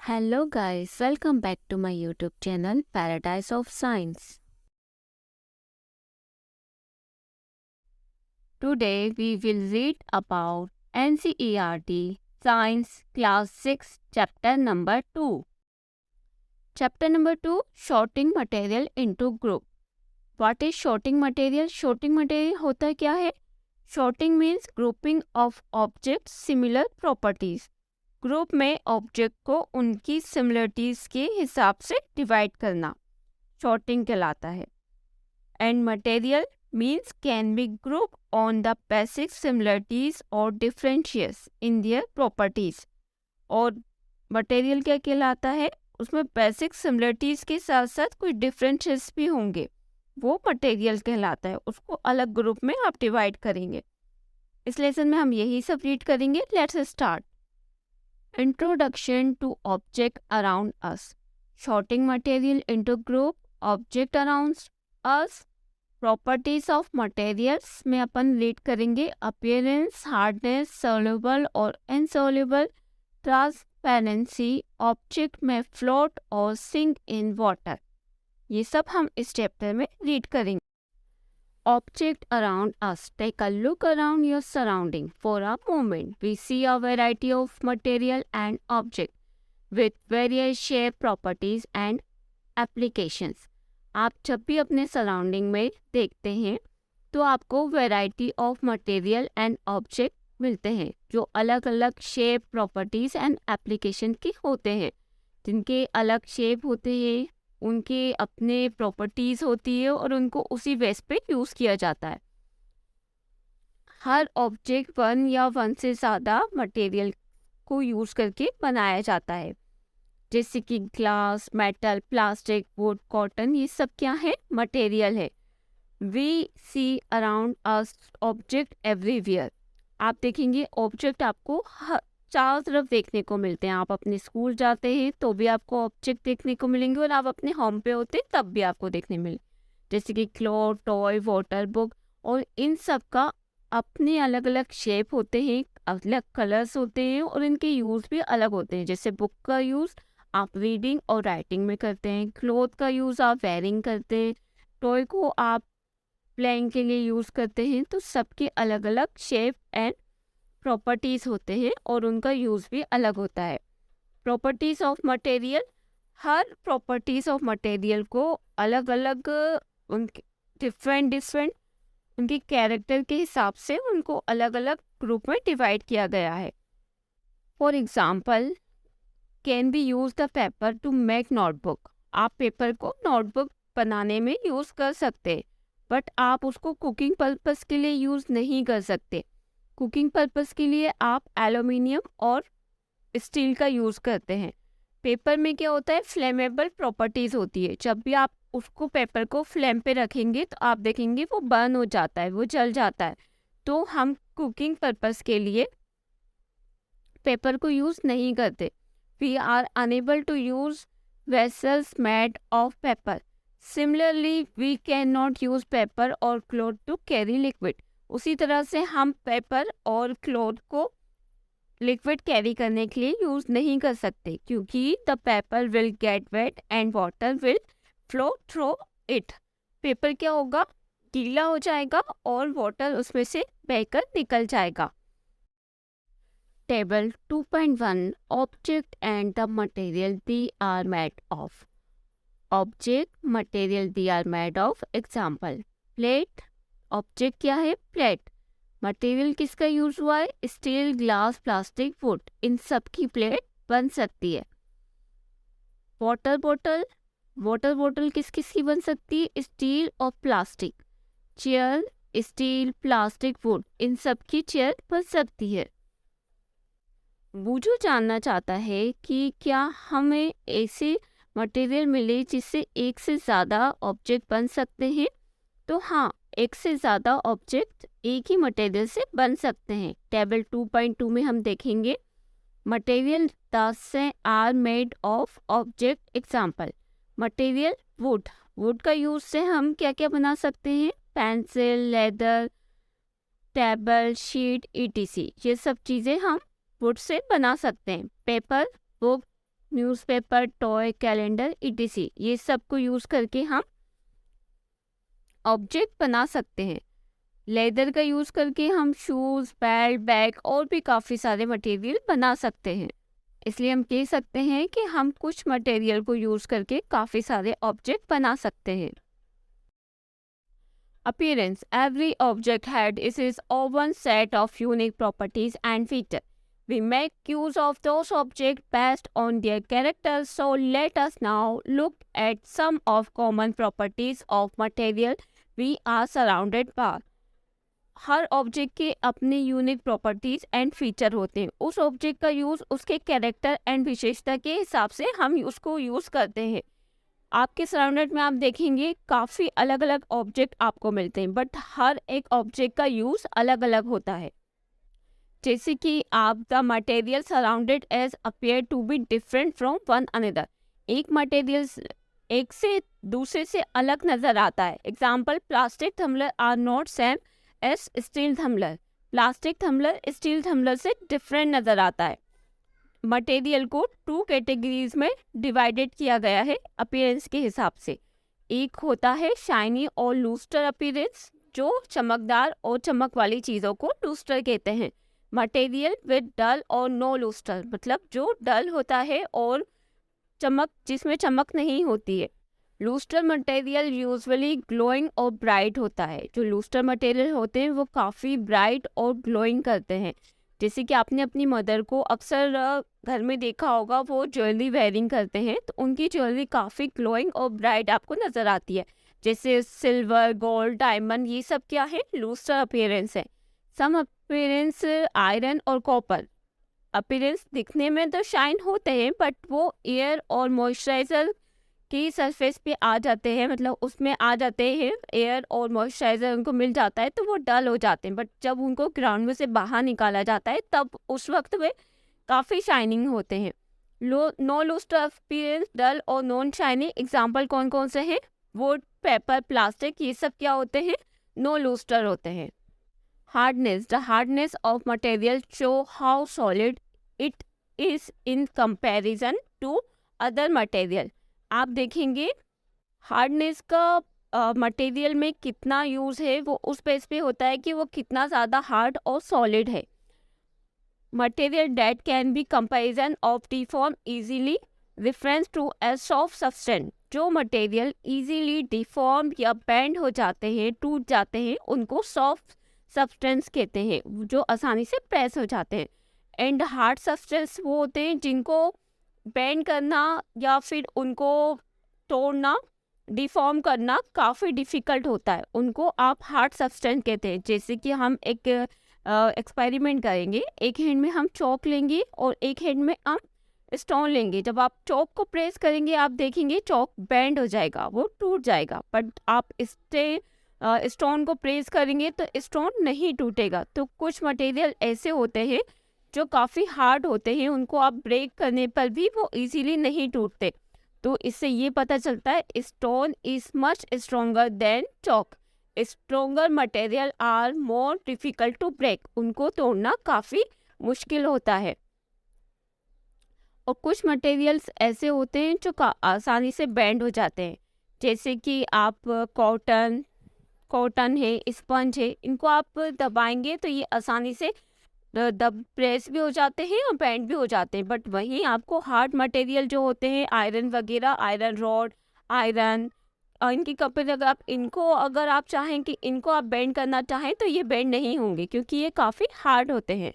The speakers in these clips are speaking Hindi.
Hello guys, welcome back to my YouTube channel Paradise of Science. Today we will read about NCERT Science Class 6 Chapter number 2. Chapter number 2, Sorting Material into Group. What is sorting material? Sorting material होता क्या है? Sorting means grouping of objects similar properties. Group में ऑब्जेक्ट को उनकी सिमिलरिटीज के हिसाब से डिवाइड करना सॉर्टिंग कहलाता है. And material means can be group on the basic similarities और डिफरेंशियस इन देयर प्रॉपर्टीज. और मटेरियल क्या कहलाता है? उसमें बेसिक सिमिलरिटीज के साथ साथ कोई डिफरेंशियस भी होंगे, वो मटेरियल कहलाता है. उसको अलग ग्रुप में आप डिवाइड करेंगे. इस लेसन में हम यही सब रीड करेंगे. Let's start. Introduction to object around us. Sorting material into group, object around us, properties of materials में अपन रीड करेंगे appearance, hardness, soluble और insoluble, transparency, object में float और sink in water. ये सब हम इस चैप्टर में रीड करेंगे. Object around us. Take a look around your surrounding for a moment. We see a variety of material and object with various shape, properties and applications. आप जब भी अपने सराउंडिंग में देखते हैं तो आपको variety of material and object मिलते हैं जो अलग अलग शेप, प्रॉपर्टीज एंड एप्लीकेशन के होते हैं. जिनके अलग शेप होते हैं, उनके अपने प्रॉपर्टीज़ होती है और उनको उसी बेस पे यूज़ किया जाता है. हर ऑब्जेक्ट वन या वन से ज़्यादा मटेरियल को यूज़ करके बनाया जाता है. जैसे कि glass, metal, plastic, wood, cotton, ये सब क्या है? मटेरियल है. We see around us object everywhere. आप देखेंगे ऑब्जेक्ट आपको चारों तरफ देखने को मिलते हैं. आप अपने स्कूल जाते हैं तो भी आपको ऑब्जेक्ट देखने को मिलेंगे और आप अपने होम पे होते हैं तब भी आपको देखने मिले. जैसे कि क्लॉथ, टॉय, वाटर, बुक, और इन सब का अपने अलग अलग शेप होते हैं, अलग कलर्स होते हैं और इनके यूज़ भी अलग होते हैं. जैसे बुक का यूज़ आप रीडिंग और राइटिंग में करते हैं, क्लॉथ का यूज़ आप वेयरिंग करते हैं, टॉय को आप प्लेइंग के लिए यूज़ करते हैं. तो सबके अलग अलग शेप एंड प्रॉपर्टीज़ होते हैं और उनका यूज़ भी अलग होता है. Properties of material. Her properties of material को अलग अलग उनके डिफरेंट उनके कैरेक्टर के हिसाब से उनको अलग अलग ग्रुप में डिवाइड किया गया है. For example, can be use the paper two make notebook. आप पेपर को नोटबुक बनाने में यूज़ कर सकते, बट आप उसको कुकिंग पर्पज़ के लिए यूज़ नहीं कर सकते. कुकिंग पर्पज़ के लिए आप एल्यूमिनियम और स्टील का यूज़ करते हैं. पेपर में क्या होता है? फ्लेमेबल प्रॉपर्टीज़ होती है. जब भी आप उसको पेपर को फ्लेम पे रखेंगे तो आप देखेंगे वो बर्न हो जाता है, वो जल जाता है. तो हम कुकिंग पर्पज़ के लिए पेपर को यूज़ नहीं करते. We are unable to use vessels made of paper. Similarly we can not use paper और क्लॉथ टू कैरी लिक्विड. उसी तरह से हम पेपर और क्लॉथ को लिक्विड कैरी करने के लिए यूज़ नहीं कर सकते क्योंकि the paper will get wet and water will flow through it. Paper क्या होगा? गीला हो जाएगा और वाटर उसमें से बहकर निकल जाएगा. Table 2.1. Object and the material they are made of. Object, material they are made of. Example, plate. Object क्या है? प्लेट. मटेरियल किसका यूज़ हुआ है? स्टील, ग्लास, प्लास्टिक, वुड, इन सब की प्लेट बन सकती है. Water bottle. वाटर बॉटल किस किस की बन सकती है? स्टील और plastic. Chair, steel, plastic, wood, इन सब की चेयर बन सकती है. बूझो जानना चाहता है कि क्या हमें ऐसे मटेरियल मिले जिससे एक से ज़्यादा ऑब्जेक्ट बन सकते हैं? तो हाँ, एक से ज़्यादा ऑब्जेक्ट एक ही मटेरियल से बन सकते हैं. टेबल 2.2 में हम देखेंगे मटेरियल से are made of object. Example, material wood. Wood का यूज़ से हम क्या क्या बना सकते हैं? Pencil, leather, table, sheet, ETC. ये सब चीज़ें हम वुड से बना सकते हैं. Paper, book, newspaper, toy, calendar etc. ये सब को यूज़ करके हम ऑब्जेक्ट बना सकते हैं। लेदर का यूज़ करके हम शूज़, बेल्ट, बैग और भी काफ़ी सारे मटेरियल बना सकते हैं। इसलिए हम कह सकते हैं कि हम कुछ मटेरियल को यूज़ करके काफ़ी सारे ऑब्जेक्ट बना सकते हैं। Appearance. Every object had its own set of unique properties and features. We make use of those objects based on their characters. So let us now look at some of common properties of material we are surrounded by. Her object के अपने यूनिक प्रॉपर्टीज एंड फीचर होते हैं। उस ऑब्जेक्ट का यूज़ उसके कैरेक्टर एंड विशेषता के हिसाब से हम उसको यूज़ करते हैं। आपके सराउंडेड में आप देखेंगे काफ़ी अलग अलग ऑब्जेक्ट आपको मिलते हैं, बट हर एक ऑब्जेक्ट का यूज़ अलग अलग होता है। जैसे कि आप the material surrounded as appear to be different from one another. एक मटेरियल एक से दूसरे से अलग नज़र आता है। Example, plastic tumbler are not same as steel tumbler. Plastic tumbler steel tumbler से डिफरेंट नज़र आता है। मटेरियल को 2 कैटेगरीज में डिवाइडेड किया गया है अपीयरेंस के हिसाब से। एक होता है शाइनी और लूस्टर अपीयरेंस, जो चमकदार और चमक वाली चीज़ों को लूस्टर कहते हैं। मटेरियल विद डल और नो लूस्टर, मतलब जो डल होता है और जिसमें चमक नहीं होती है। लूस्टर मटेरियल यूजुअली ग्लोइंग और ब्राइट होता है। जो लूस्टर मटेरियल होते हैं वो काफ़ी ब्राइट और ग्लोइंग करते हैं। जैसे कि आपने अपनी मदर को अक्सर घर में देखा होगा, वो ज्वेलरी वेयरिंग करते हैं तो उनकी ज्वेलरी काफ़ी ग्लोइंग और ब्राइट आपको नज़र आती है। जैसे सिल्वर, गोल्ड, डायमंड, ये सब क्या है, लूस्टर अपीयरेंस है। सम अपीयरेंस आयरन और कॉपर अपीयरेंस दिखने में तो शाइन होते हैं, बट वो एयर और मॉइस्चराइजर की सरफेस पे आ जाते हैं, मतलब उसमें आ जाते हैं, एयर और मॉइस्चराइजर उनको मिल जाता है तो वो डल हो जाते हैं। बट जब उनको ग्राउंड में से बाहर निकाला जाता है तब उस वक्त वे काफ़ी शाइनिंग होते हैं। नो लूस्टर अपीयरेंस, डल और नॉन शाइनिंग एग्जाम्पल कौन कौन से हैं? वुड, पेपर, प्लास्टिक, ये सब क्या होते हैं? नो लूस्टर होते हैं। Hardness. The hardness of material show how solid it is in comparison to other material. आप देखेंगे हार्डनेस का मटेरियल में कितना यूज़ है वो उस बेस पे होता है कि वो कितना ज़्यादा हार्ड और सॉलिड है। Material that can be comparison of deform easily reference to as soft substance. जो मटेरियल इजीली डिफॉर्म या बेंड हो जाते हैं, टूट जाते हैं, उनको सॉफ्ट सब्सटेंस कहते हैं, जो आसानी से प्रेस हो जाते हैं। एंड हार्ड सब्सटेंस वो होते हैं जिनको बेंड करना या फिर उनको तोड़ना, डिफॉर्म करना काफ़ी डिफ़िकल्ट होता है, उनको आप हार्ड सब्सटेंस कहते हैं। जैसे कि हम एक एक्सपेरिमेंट करेंगे, एक हैंड में हम चॉक लेंगे और एक हैंड में हम स्टोन लेंगे। जब आप चॉक को प्रेस करेंगे आप देखेंगे चॉक बेंड हो जाएगा, वो टूट जाएगा, बट आप स्टोन को प्रेस करेंगे तो स्टोन नहीं टूटेगा। तो कुछ मटेरियल ऐसे होते हैं जो काफ़ी हार्ड होते हैं, उनको आप ब्रेक करने पर भी वो इजीली नहीं टूटते। तो इससे ये पता चलता है stone is much stronger than chalk. Stronger material are more difficult to break, उनको तोड़ना काफ़ी मुश्किल होता है। और कुछ मटेरियल्स ऐसे होते हैं जो आसानी से बेंड हो जाते हैं, जैसे कि आप कॉटन है, स्पंज है, इनको आप दबाएंगे तो ये आसानी से दब प्रेस भी हो जाते हैं और बेंड भी हो जाते हैं। बट वहीं आपको हार्ड मटेरियल जो होते हैं, आयरन वगैरह, आयरन रॉड, आयरन, इनकी कपड़े अगर आप चाहें कि इनको आप बेंड करना चाहें तो ये बेंड नहीं होंगे क्योंकि ये काफ़ी हार्ड होते हैं।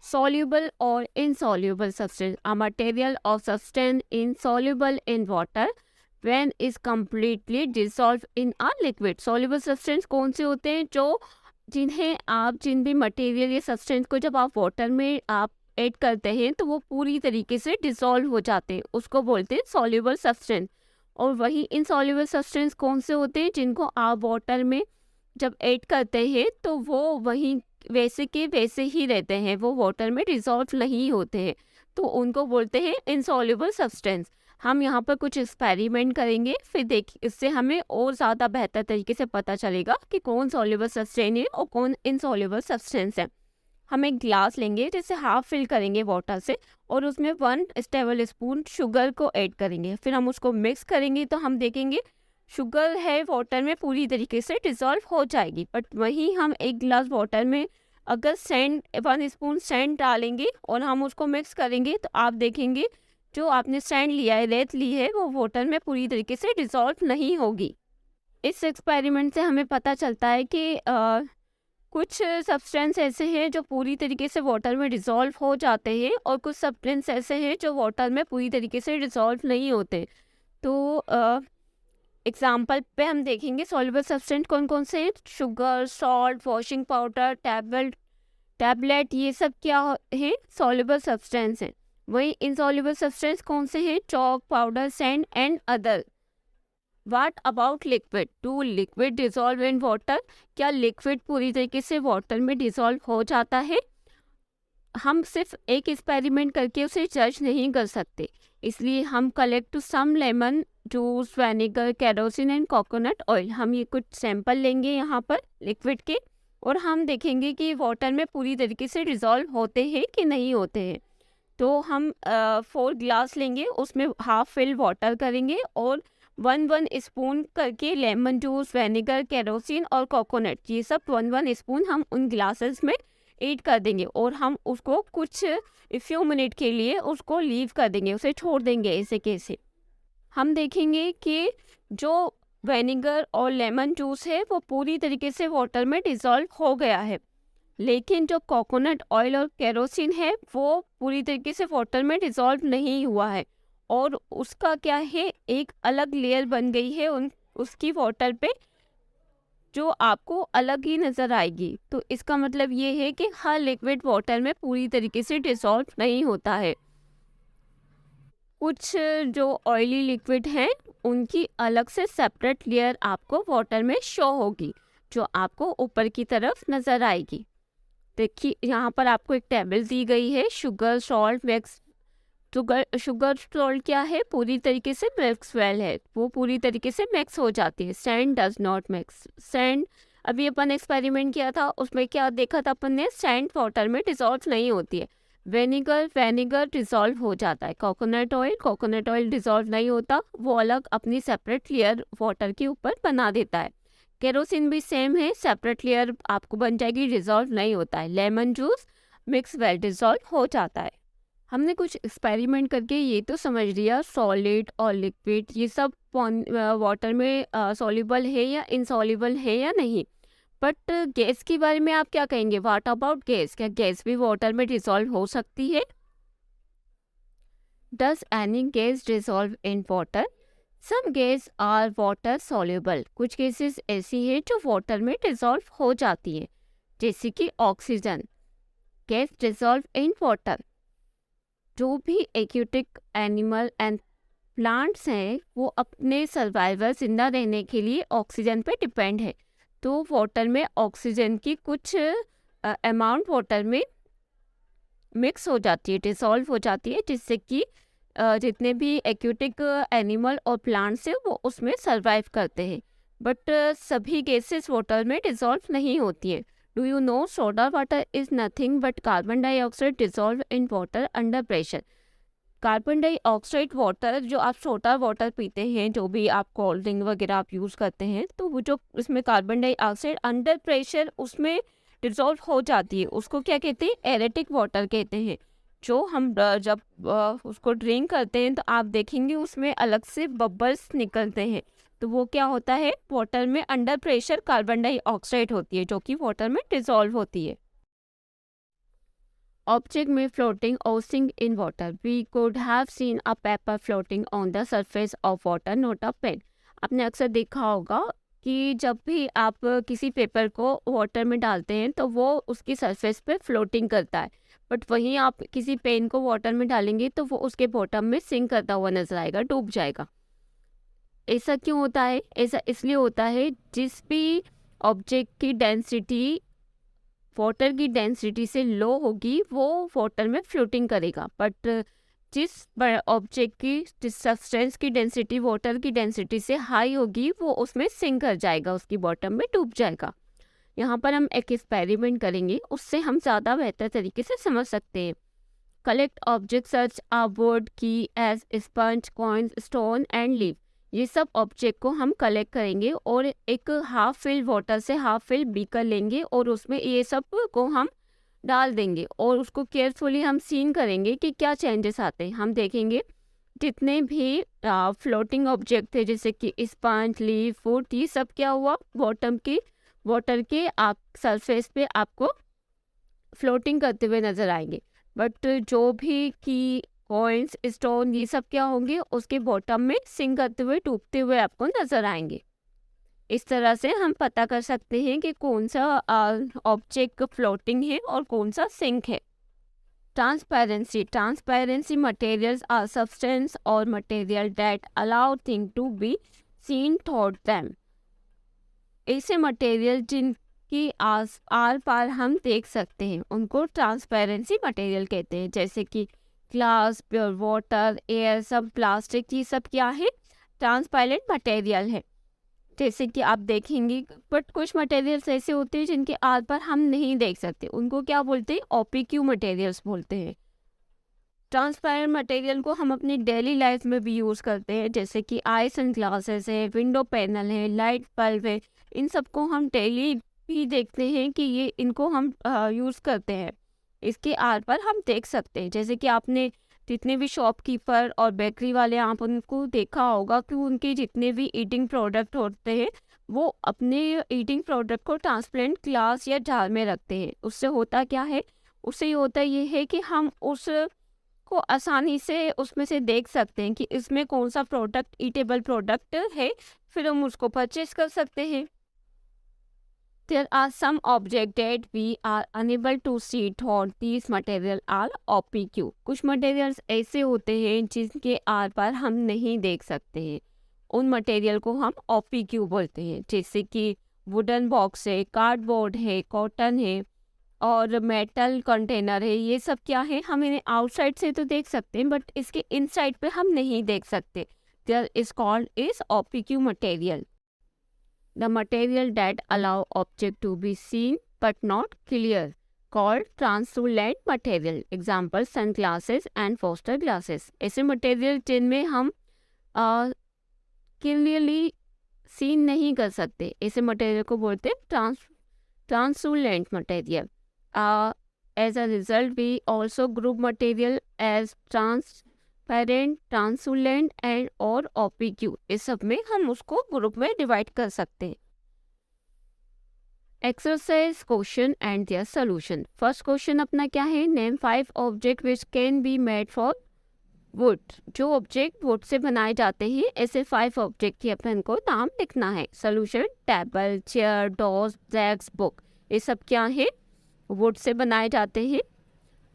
Soluble or insoluble substance. A material or substance insoluble in water when is completely dissolved in a liquid. Soluble substance कौन से होते हैं? जिन भी मटेरियल या सब्सटेंस को जब आप वाटर में आप ऐड करते हैं तो वो पूरी तरीके से डिसॉल्व हो जाते हैं, उसको बोलते हैं सॉल्युबल सब्सटेंस। और वही इनसॉल्युबल सब्सटेंस कौन से होते हैं? जिनको आप वाटर में जब ऐड करते हैं तो वो वहीं वैसे के वैसे ही रहते हैं, वो वाटर में डिसॉल्व नहीं होते हैं, तो उनको बोलते हैं इनसॉल्युबल सब्सटेंस। हम यहाँ पर कुछ एक्सपेरिमेंट करेंगे, फिर इससे हमें और ज़्यादा बेहतर तरीके से पता चलेगा कि कौन सॉल्युबल सब्सटेंस है और कौन इनसॉल्युबल सब्सटेंस है। हम एक ग्लास लेंगे, जैसे हाफ फिल करेंगे वाटर से, और उसमें 1 टेबल स्पून शुगर को ऐड करेंगे। फिर हम उसको मिक्स करेंगे तो हम देखेंगे शुगर है वाटर में पूरी तरीके से डिज़ोल्व हो जाएगी। बट वहीं हम एक गिलास वाटर में अगर सैंड 1 स्पून सैंड डालेंगे और हम उसको मिक्स करेंगे तो आप देखेंगे जो आपने सैंड लिया है, रेत ली है, वो वाटर में पूरी तरीके से डिज़ोल्व नहीं होगी। इस एक्सपेरिमेंट से हमें पता चलता है कि कुछ सब्सटेंस ऐसे हैं जो पूरी तरीके से वाटर में डिज़ोल्व हो जाते हैं और कुछ सब्सटेंस ऐसे हैं जो वाटर में पूरी तरीके से डिज़ोल्व नहीं होते। तो एग्जाम्पल पे हम देखेंगे सॉल्युबल सब्सटेंस कौन कौन से हैं। Sugar, salt, washing powder, tablet, ये सब क्या है, सॉल्युबल सब्सटेंस हैं। वही इनसॉल्युबल सब्सटेंस कौन से हैं, chalk, powder, sand and other. What about liquid? Do liquid dissolve in water? क्या लिक्विड पूरी तरीके से वाटर में डिसॉल्व हो जाता है? हम सिर्फ एक एक्सपेरिमेंट करके उसे जज नहीं कर सकते, इसलिए हम collect some lemon juice, vinegar, kerosene and coconut oil. हम ये कुछ सैंपल लेंगे यहाँ पर लिक्विड के, और हम देखेंगे कि वाटर में पूरी तरीके से डिसॉल्व होते हैं कि नहीं होते हैं। तो हम 4 ग्लास लेंगे, उसमें हाफ फिल वाटर करेंगे और 1 स्पून करके लेमन जूस, विनेगर, केरोसिन और कोकोनट, ये सब 1 स्पून हम उन ग्लासेस में ऐड कर देंगे और हम उसको कुछ फ्यू मिनट के लिए उसको लीव कर देंगे, उसे छोड़ देंगे ऐसे कैसे। हम देखेंगे कि जो विनेगर और लेमन जूस है वो पूरी तरीके से वाटर में डिसॉल्व हो गया है, लेकिन जो कोकोनट ऑयल और केरोसिन है वो पूरी तरीके से वाटर में डिसॉल्व नहीं हुआ है और उसका क्या है, एक अलग लेयर बन गई है उसकी वाटर पे, जो आपको अलग ही नज़र आएगी। तो इसका मतलब ये है कि हर लिक्विड वाटर में पूरी तरीके से डिसॉल्व नहीं होता है। कुछ जो ऑयली लिक्विड हैं उनकी अलग से सेपरेट लेयर आपको वाटर में शो होगी, जो आपको ऊपर की तरफ नज़र आएगी। देखिए यहाँ पर आपको एक टेबल दी गई है, sugar, salt, mix. Sugar salt क्या है, पूरी तरीके से मिक्सवेल है, वो पूरी तरीके से मिक्स हो जाती है। Sand does not mix. Sand अभी अपन एक्सपेरिमेंट किया था, उसमें क्या देखा था अपन ने, सैंड वाटर में डिसॉल्व नहीं होती है। विनेगर डिसॉल्व हो जाता है। कोकोनट ऑयल डिसॉल्व नहीं होता, वो अलग अपनी सेपरेट लेयर वाटर के ऊपर बना देता है। केरोसिन भी सेम है, सेपरेट लेयर आपको बन जाएगी, डिसॉल्व नहीं होता है। Lemon juice mix well dissolve हो जाता है। हमने कुछ एक्सपेरिमेंट करके ये तो समझ लिया सॉलिड और लिक्विड ये सब वाटर में सॉल्युबल है या इनसॉल्युबल है या नहीं। बट गैस के बारे में आप क्या कहेंगे, व्हाट अबाउट गैस, क्या गैस भी वाटर में डिसॉल्व हो सकती है? Does any gas dissolve in water? Some gas are water soluble. कुछ गैसेस ऐसी है जो वाटर में डिसॉल्व हो जाती है, जैसे कि oxygen. Gas dissolve in water. जो भी एक्वेटिक एनिमल एंड प्लांट्स हैं वो अपने सर्वाइवल जिंदा रहने के लिए ऑक्सीजन पे डिपेंड है, तो वाटर में ऑक्सीजन की कुछ अमाउंट वाटर में मिक्स हो जाती है, डिसॉल्व हो जाती है, जिससे कि जितने भी एक्वेटिक एनिमल और प्लांट्स हैं वो उसमें सर्वाइव करते हैं। बट सभी गैसेस वाटर में डिसॉल्व नहीं होती हैं। Do you know soda water is nothing but carbon dioxide dissolved in water under pressure? Carbon dioxide water, जो आप सोडा वाटर पीते हैं, जो भी आप कोल्ड ड्रिंक वगैरह आप यूज़ करते हैं, तो वो जो उसमें कार्बन डाइऑक्साइड अंडर प्रेशर उसमें डिसॉल्व हो जाती है, उसको क्या कहते हैं, एरेटिक वाटर कहते हैं। जो हम जब उसको ड्रिंक करते हैं तो आप देखेंगे उसमें अलग से बबल्स निकलते हैं, तो वो क्या होता है, वाटर में अंडर प्रेशर कार्बन डाइऑक्साइड होती है जो कि वाटर में डिसॉल्व होती है। ऑब्जेक्ट में फ्लोटिंग और sink in water. We could have seen a paper floating on the surface of water, not a pen. आपने अक्सर देखा होगा कि जब भी आप किसी पेपर को वाटर में डालते हैं तो वो उसकी सरफेस पे फ्लोटिंग करता है, बट वहीं आप किसी पेन को वाटर में डालेंगे तो वो उसके बॉटम में सिंक करता हुआ नजर आएगा, डूब जाएगा। ऐसा क्यों होता है? ऐसा इसलिए होता है जिस भी ऑब्जेक्ट की डेंसिटी वाटर की डेंसिटी से लो होगी वो वाटर में फ्लोटिंग करेगा, बट जिस ऑब्जेक्ट की, जिस सब्सटेंस की डेंसिटी वाटर की डेंसिटी से हाई होगी वो उसमें सिंक कर जाएगा, उसकी बॉटम में डूब जाएगा। यहाँ पर हम एक एक्सपेरिमेंट करेंगे, उससे हम ज़्यादा बेहतर तरीके से समझ सकते हैं। Collect object such a wood की as sponge, coin, stone and leaf. ये सब ऑब्जेक्ट को हम कलेक्ट करेंगे और एक हाफ फिल वाटर से हाफ फिल बीकर लेंगे और उसमें ये सब को हम डाल देंगे और उसको केयरफुली हम सीन करेंगे कि क्या चेंजेस आते हैं। हम देखेंगे जितने भी फ्लोटिंग ऑब्जेक्ट थे जैसे कि स्पंज, लीफ, वुड, ये सब क्या हुआ, वाटर के आप सरफेस पे आपको फ्लोटिंग करते हुए नजर आएंगे। बट जो भी की कॉइन्स, स्टोन, ये सब क्या होंगे, उसके बॉटम में सिंक करते हुए, डूबते हुए आपको नजर आएंगे। इस तरह से हम पता कर सकते हैं कि कौन सा ऑब्जेक्ट फ्लोटिंग है और कौन सा सिंक है। ट्रांसपेरेंसी मटेरियल्स आर सब्सटेंस और material that allow thing to be seen through them. ऐसे मटेरियल जिनकी आर पार हम देख सकते हैं उनको ट्रांसपेरेंसी मटेरियल कहते हैं, जैसे कि ग्लास, प्योर वाटर, एयर, सब प्लास्टिक, ये सब क्या है, ट्रांसपेरेंट मटेरियल है। जैसे कि आप देखेंगे, बट कुछ मटेरियल्स ऐसे होते हैं जिनके आर पार हम नहीं देख सकते, उनको क्या बोलते हैं, ओपीक्यू मटेरियल्स बोलते हैं। ट्रांसपेरेंट मटेरियल को हम अपनी डेली लाइफ में भी यूज़ करते हैं, जैसे कि आई सन ग्लासेस है, विंडो पैनल है, लाइट बल्ब है, इन सबको हम डेली भी देखते हैं कि ये इनको हम यूज़ करते हैं। इसके आर पर हम देख सकते हैं, जैसे कि आपने जितने भी शॉपकीपर और बेकरी वाले आप उनको देखा होगा कि उनके जितने भी ईटिंग प्रोडक्ट होते हैं वो अपने ईटिंग प्रोडक्ट को ट्रांसपेरेंट ग्लास या जार में रखते हैं। उससे होता क्या है, उससे ये होता ये है कि हम उस को आसानी से उसमें से देख सकते हैं कि इसमें कौन सा प्रोडक्ट ईटेबल प्रोडक्ट है, फिर हम उसको परचेज कर सकते हैं। There are some objects that we are unable to see through these material are OPQ। कुछ मटेरियल्स ऐसे होते हैं जिनके आर पार हम नहीं देख सकते हैं, उन मटेरियल को हम OPQ बोलते हैं, जैसे कि वुडन बॉक्स है, कार्डबोर्ड है, कॉटन है और मेटल कंटेनर है। ये सब क्या है, हम इन्हें आउटसाइड से तो देख सकते हैं बट इसके इनसाइड पे हम नहीं देख सकते। There is called is OPQ material। The material that allow object to be seen but not clear called translucent material। Example sunglasses and Foster glasses। ऐसे मटेरियल जिनमें हम क्लियरली सीन नहीं कर सकते, ऐसे मटेरियल को बोलते हैं translucent material। As a result we also group material as transparent, transparent and और OPQ। इस सब में हम उसको ग्रुप में डिवाइड कर सकते हैं। Exercise question and their solution. First question अपना क्या है, name 5 object which can be made for would. जो ऑब्जेक्ट वुड से बनाए जाते हैं, ऐसे 5 ऑब्जेक्ट की अपन को नाम लिखना है। Solution, table, chair, doors, desk, book, ये सब क्या है, वुड से बनाए जाते हैं।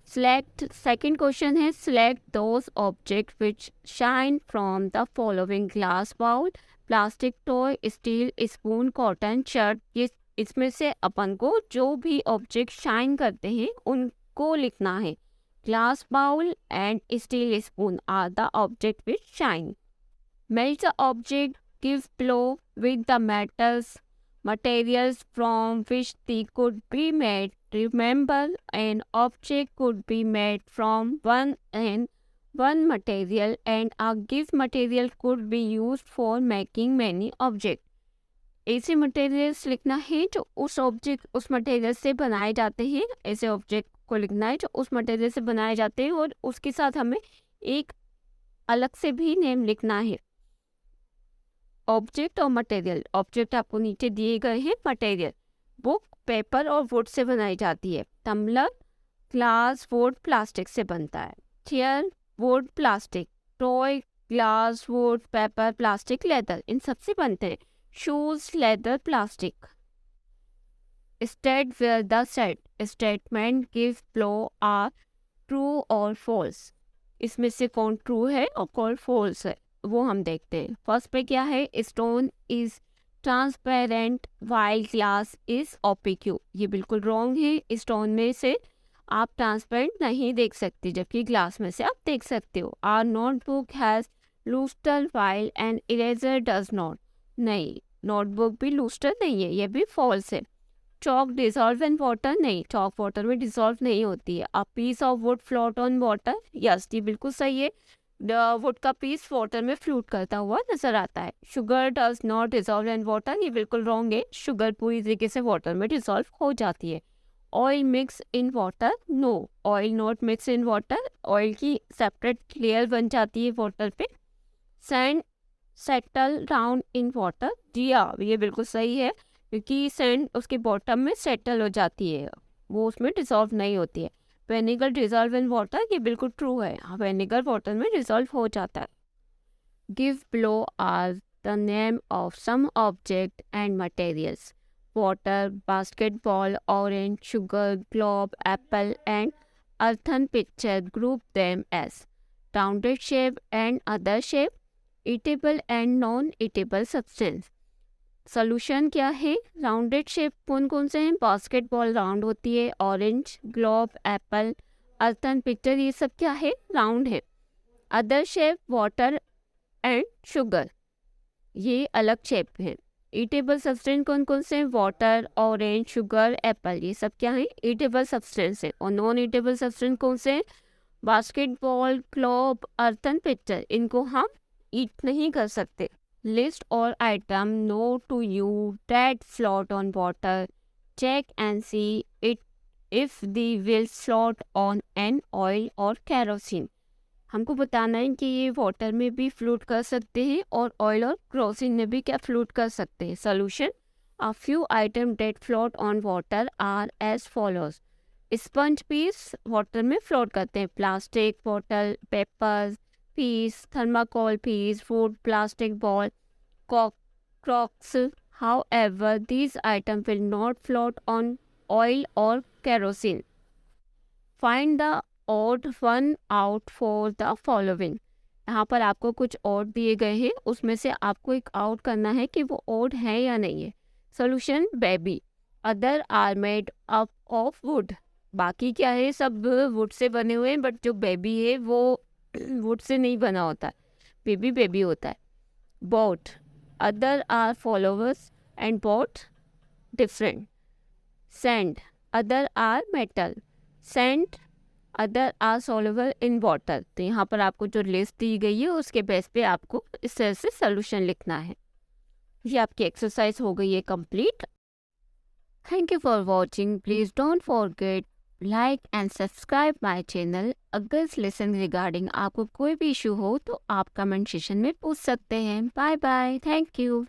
Select, second question है, select those objects which shine from the following: glass bowl, plastic toy, steel spoon, cotton shirt। ये इसमें से अपन को जो भी ऑब्जेक्ट शाइन करते हैं उनको लिखना है। Glass bowl and steel spoon are the object which shine. Melt the object, give blow with the materials from which they could be made। Remember, an object could be made from one material and a gift material could be used for making many objects। ऐसे मटेरियल्स लिखना है जो उस मटेरियल से बनाए जाते हैं। ऐसे ऑब्जेक्ट को लिखना है जो उस मटेरियल से बनाए जाते हैं और उसके साथ हमें एक अलग से भी नेम लिखना है। ऑब्जेक्ट और मटेरियल, ऑब्जेक्ट आपको नीचे दिए गए हैं, मटेरियल बुक पेपर और वुड से बनाई जाती है। टम्बलर ग्लास, वुड, प्लास्टिक से बनता है। Chair wood, plastic. Toy glass, wood, paper, plastic, leather, इन सब से बनते हैं। Shoes leather, plastic. State where the set statement give below are true और फॉल्स। इसमें से कौन ट्रू है और कौन फॉल्स है वो हम देखते हैं। फर्स्ट पे क्या है, stone is transparent while glass is OPQ। ये बिल्कुल रॉन्ग है। स्टोन में से आप ट्रांसपेरेंट नहीं देख सकते जबकि ग्लास में से आप देख सकते हो। Are notebook has lustre while and eraser does not. नहीं, नोटबुक भी लूस्टर नहीं है, ये भी फॉल्स है। chalk dissolve in water? नहीं, chalk water में dissolve नहीं होती है. A piece of wood float on water? Yes, ये बिल्कुल सही है. The wood का piece water में float करता हुआ नजर आता है. Sugar does not dissolve in water? ये बिल्कुल wrong है. Sugar पूरी तरीके से water में dissolve हो जाती है. Oil mix in water? No, oil not mix in water. Oil की separate layer बन जाती है water पे. Sand settle down in water? जी हाँ, ये बिल्कुल सही है, क्योंकि सैंड उसके बॉटम में सेटल हो जाती है, वो उसमें डिसॉल्व नहीं होती है. Vinegar dissolve in water? ये बिल्कुल ट्रू है, वेनिगर वाटर में डिसॉल्व हो जाता है. Give below are the name of some object and materials. Water, basketball, orange, sugar, globe, apple and earthen picture. Group them as rounded shape and other shape, eatable and non eatable substance. Solution क्या है? राउंडेड शेप कौन कौन से हैं? बास्केटबॉल राउंड होती है, orange, globe, Apple, earthen picture, ये सब क्या है? राउंड है. Other shape water and sugar, ये अलग शेप है. ईटेबल सब्सटेंस कौन कौन से हैं? वाटर, ऑरेंज, शुगर, एप्पल, ये सब क्या है? ईटेबल सब्सटेंस है. और नॉन ईटेबल सब्सटेंस कौन से हैं? बास्केटबॉल, ग्लोब, अर्थन पिक्चर, इनको हम ईट नहीं कर सकते. List all item known to you that float on water. Check and see it if they will float on an oil or kerosene. हमको बताना है कि ये वाटर में भी फ्लोट कर सकते हैं और ऑयल और केरोसिन में भी क्या फ्लोट कर सकते हैं. Solution: A few items that float on water are as follows. Sponge piece water में फ्लोट करते हैं. Plastic bottle, papers piece, thermocol piece, food plastic ball, crocs. However, these items will not float on oil or kerosene. Find the odd one out for the following. यहाँ पर आपको कुछ odd दिए गए हैं, उसमें से आपको एक आउट करना है कि वो odd है या नहीं है. Solution: baby. Other are made up of wood. बाकी क्या है? सब वुड से बने हुए हैं, बट जो बेबी है वो वुड से नहीं बना होता, बेबी बेबी होता है. Boat. Other are followers and boat different. Sand. Other are metal. Sand other are soluble in water. तो यहाँ पर आपको जो लिस्ट दी गई है उसके बेस पे आपको इस तरह से सोल्यूशन लिखना है. ये आपकी एक्सरसाइज हो गई है complete. Thank you for watching. Please don't forget like and subscribe my channel. अगर इस लेसन रिगार्डिंग आपको कोई भी इशू हो तो आप कमेंट सेशन में पूछ सकते हैं. Bye bye. Thank you.